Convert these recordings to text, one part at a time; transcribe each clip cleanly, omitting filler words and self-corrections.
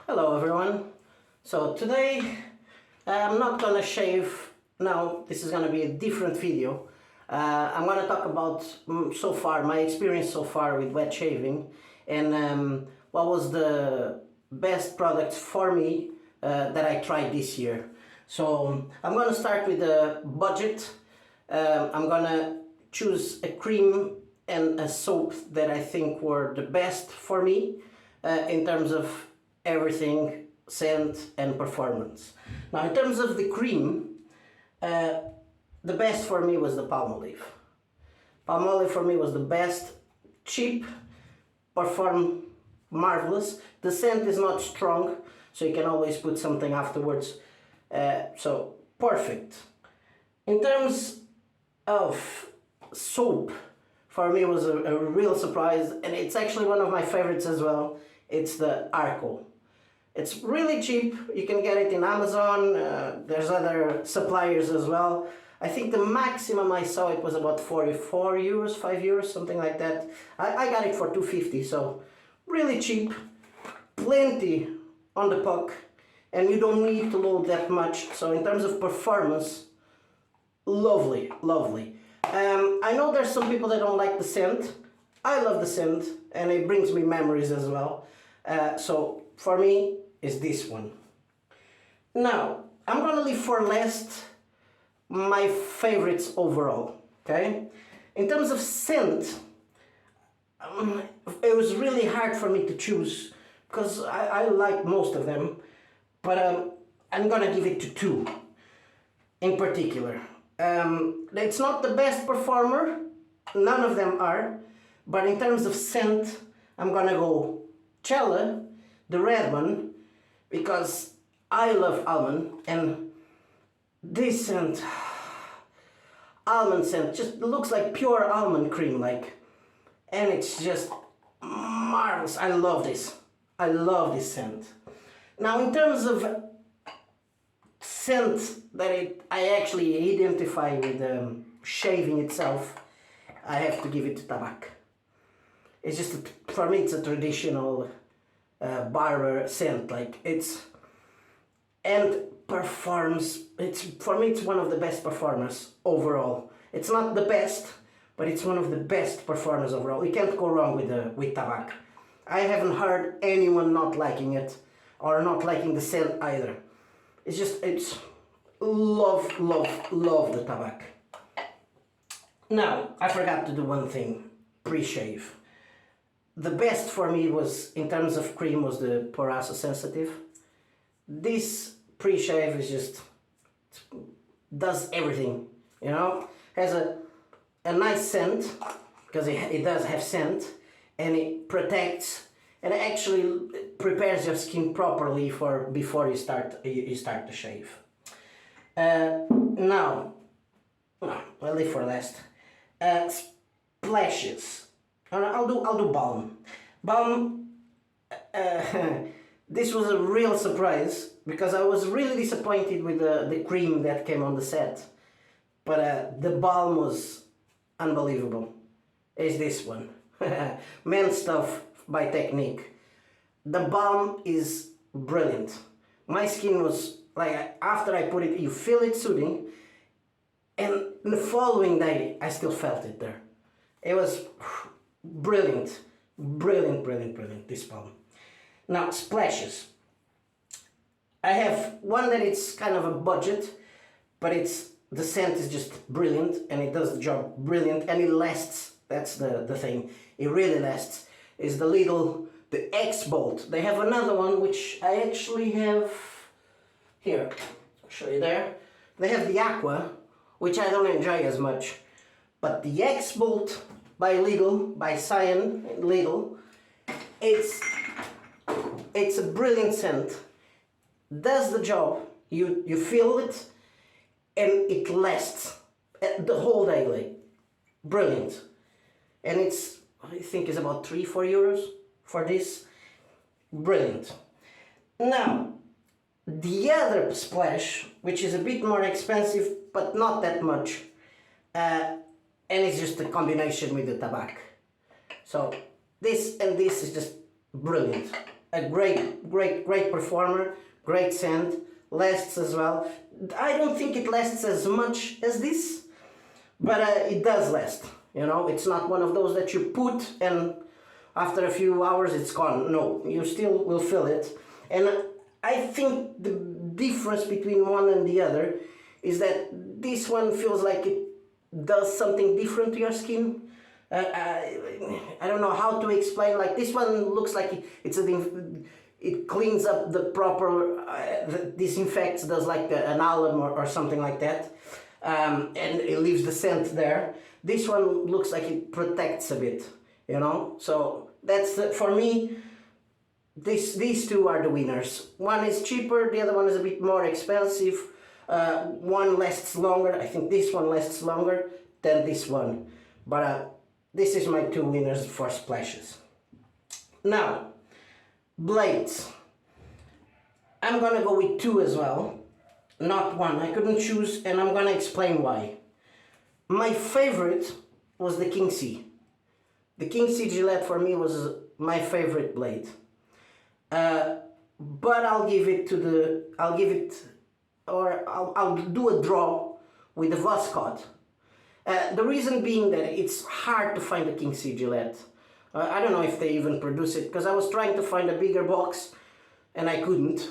Hello everyone. So today I'm not gonna shave. No, this is gonna be a different video. I'm gonna talk about so far my experience so far with wet shaving and what was the best products for me that I tried this year. So I'm gonna start with a budget. I'm gonna choose a cream and a soap that I think were the best for me in terms of everything, scent and performance. Now in terms of the cream, the best for me was the Palmolive. Palmolive for me was the best, cheap, perform marvelous. The scent is not strong, so you can always put something afterwards. So perfect. In terms of soap, for me was a real surprise, and it's actually one of my favorites as well. It's the Arko. It's really cheap. You can get it in Amazon. There's other suppliers as well. I think the maximum I saw it was about 44 euros, 5 euros, something like that. I got it for 250, so really cheap, plenty on the puck, and you don't need to load that much. So in terms of performance, lovely, lovely. I know there's some people that don't like the scent. I love the scent, and it brings me memories as well. So for me, is this one. Now, I'm gonna leave for last my favorites overall, okay? In terms of scent, it was really hard for me to choose because I like most of them, but I'm gonna give it to two in particular. It's not the best performer, none of them are, but in terms of scent, I'm gonna go Cella, the red one, because I love almond, and this scent, almond scent, just looks like pure almond cream, like, and it's just marvelous. I love this. I love this scent. Now, in terms of scent that I actually identify with shaving itself, I have to give it to Tabac. It's just, for me, it's a traditional barber scent, like it's, and performs, for me it's one of the best performers overall. It's not the best, but it's one of the best performers overall. You can't go wrong with Tabac. I haven't heard anyone not liking it or not liking the scent either. It's just, it's love, love, love the Tabac. Now, I forgot to do one thing, pre-shave. The best for me was, in terms of cream, was the Proraso Sensitive. This pre-shave is just, does everything, you know? Has a nice scent, because it does have scent, and it protects, and it actually prepares your skin properly for before you start to shave. Now, I'll leave for last. Splashes. I'll do Balm. Balm, this was a real surprise because I was really disappointed with the cream that came on the set. But the Balm was unbelievable. Is this one. Manlystuff by Technic. The Balm is brilliant. My skin was, like, after I put it, you feel it soothing, and the following day I still felt it there. It was brilliant, brilliant, brilliant, brilliant, this Balm. Now, splashes. I have one that it's kind of a budget, but the scent is just brilliant, and it does the job brilliant, and it lasts. That's the thing. It really lasts. Is the Lidl, the X-Bolt. They have another one, which I actually have here. I'll show you there. They have the Aqua, which I don't enjoy as much, but the X-Bolt by Lidl, by Cien Lidl, it's a brilliant scent. Does the job. You feel it, and it lasts the whole day, like, brilliant. And it's, I think it's about 3-4 euros for this. Brilliant. Now, the other splash, which is a bit more expensive, but not that much, and it's just a combination with the Tabac. So this and this is just brilliant, a great performer, great scent, lasts as well. I don't think it lasts as much as this, but it does last. You know, it's not one of those that you put and after a few hours it's gone. No, you still will feel it. And I think the difference between one and the other is that this one feels like it does something different to your skin. I don't know how to explain. Like this one looks like it cleans up the proper, disinfects, does like an alum or something like that, and it leaves the scent there. This one looks like it protects a bit, you know. So that's for me. These two are the winners. One is cheaper, the other one is a bit more expensive. One lasts longer. I think this one lasts longer than this one, but this is my two winners for splashes. Now, blades. I'm gonna go with two as well, not one. I couldn't choose, and I'm gonna explain why. My favorite was the King C. The King C Gillette for me was my favorite blade. But I'll do a draw with the Voskhod. The reason being that it's hard to find a King C Gillette. I don't know if they even produce it, because I was trying to find a bigger box and I couldn't.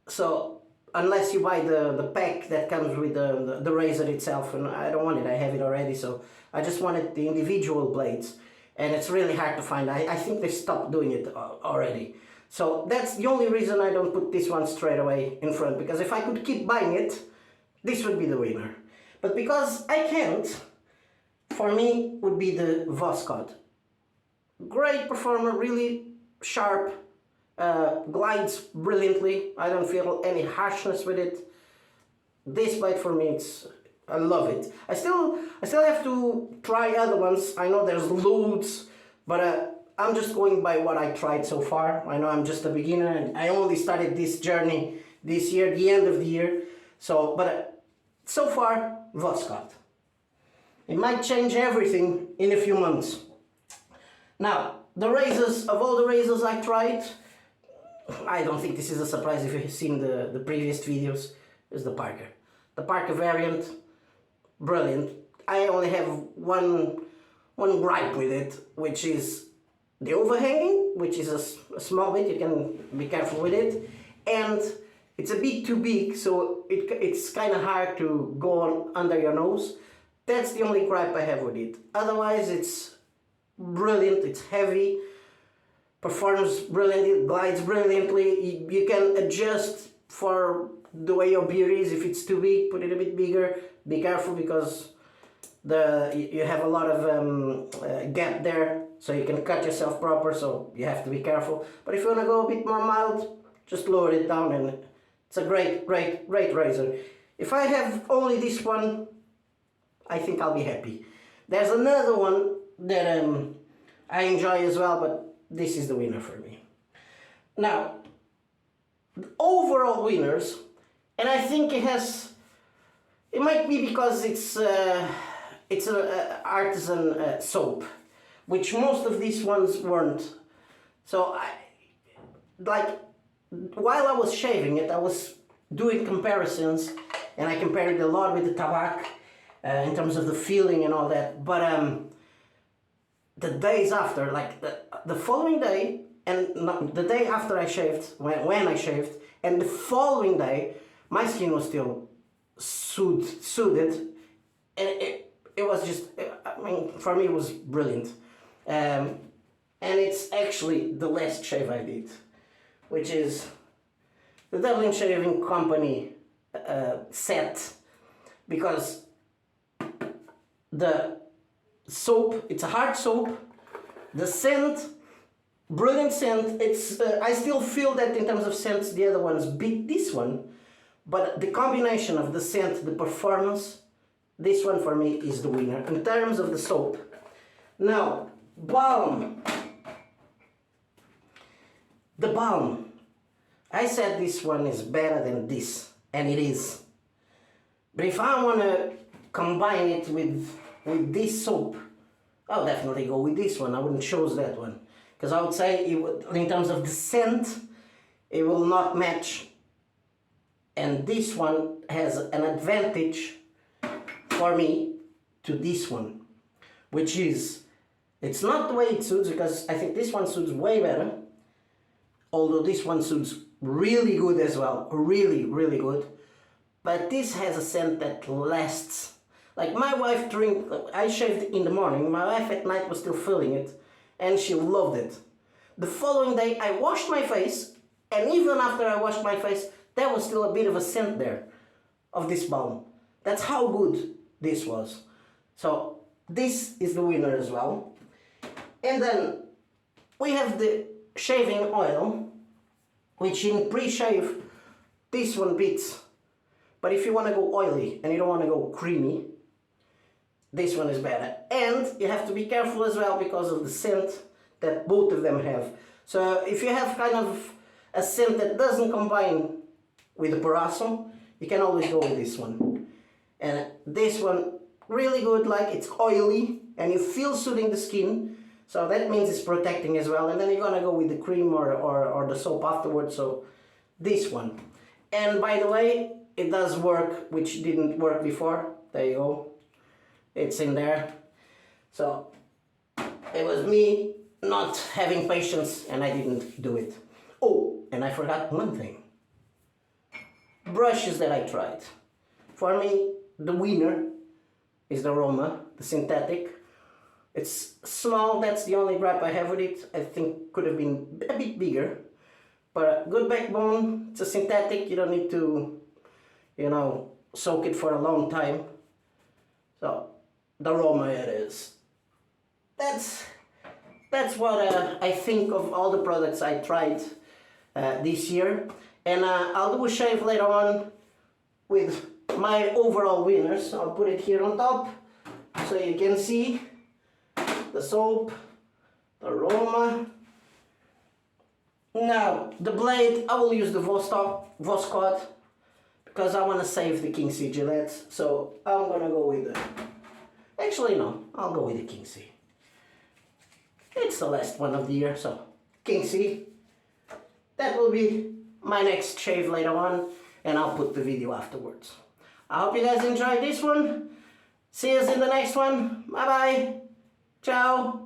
So unless you buy the pack that comes with the razor itself, and I don't want it, I have it already, so I just wanted the individual blades, and it's really hard to find. I think they stopped doing it already. So that's the only reason I don't put this one straight away in front, because if I could keep buying it, this would be the winner. But because I can't, for me would be the Voskhod. Great performer, really sharp, glides brilliantly. I don't feel any harshness with it. This blade for me, I love it. I still have to try other ones. I know there's loads, but I'm just going by what I tried so far. I know I'm just a beginner and I only started this journey this year, the end of the year. So, but so far, Voskhod. It might change everything in a few months. Now, the razors, of all the razors I tried, I don't think this is a surprise if you've seen the previous videos, is the Parker. The Parker variant, brilliant. I only have one gripe with it, which is the overhanging, which is a small bit, you can be careful with it, and it's a bit too big, so it's kind of hard to go on under your nose. That's the only gripe I have with it. Otherwise, it's brilliant, it's heavy, performs brilliantly, glides brilliantly. You can adjust for the way your beard is. If it's too big, put it a bit bigger. Be careful because you have a lot of gap there, so you can cut yourself proper, so you have to be careful. But if you want to go a bit more mild, just lower it down, and it's a great razor. If I have only this one, I think I'll be happy. There's another one that I enjoy as well, but this is the winner for me. Now, overall winners, and I think it might be because it's an artisan soap, which most of these ones weren't. So while I was shaving it, I was doing comparisons, and I compared it a lot with the Tabac in terms of the feeling and all that. But the days after, like the following day, and the day after I shaved, when I shaved, and the following day, my skin was still soothed, and it was just, I mean, for me it was brilliant. And it's actually the last shave I did, which is the Dublin Shaving Company set, because the soap, it's a hard soap, the scent, brilliant scent. It's I still feel that in terms of scents the other ones beat this one, but the combination of the scent, the performance, this one for me is the winner in terms of the soap. Now, Balm. The Balm. I said this one is better than this, and it is. But if I want to combine it with this soap, I'll definitely go with this one. I wouldn't choose that one. because I would say it would, in terms of the scent, it will not match. And this one has an advantage for me to this one, which is, it's not the way it suits, because I think this one suits way better, although this one suits really good as well, really, really good. But this has a scent that lasts. Like my wife I shaved in the morning, my wife at night was still feeling it, and she loved it. The following day I washed my face, and even after I washed my face, there was still a bit of a scent there of this balm. That's how good this was. So this is the winner as well. And then we have the shaving oil, which in pre-shave, this one beats. But if you want to go oily and you don't want to go creamy, this one is better. And you have to be careful as well because of the scent that both of them have. So if you have kind of a scent that doesn't combine with the Proraso, you can always go with this one. And this one, really good, like it's oily and you feel soothing the skin. So that means it's protecting as well. And then you're gonna go with the cream or the soap afterwards. So this one. And by the way, it does work, which didn't work before. There you go. It's in there. So it was me not having patience and I didn't do it. Oh, and I forgot one thing. Brushes that I tried. For me, the winner is the Roma, the synthetic. It's small, that's the only gripe I have with it. I think could have been a bit bigger. But good backbone, it's a synthetic, you don't need to, you know, soak it for a long time. So, the Roma it is. That's what I think of all the products I tried this year. And I'll do a shave later on with my overall winners. I'll put it here on top so you can see the soap, the Roma. Now, the blade, I will use the Voskhod because I want to save the King C Gillette. So I'm going to go with the... Actually, no, I'll go with the King C. It's the last one of the year, so King C. That will be my next shave later on, and I'll put the video afterwards. I hope you guys enjoyed this one. See us in the next one. Bye bye. Ciao.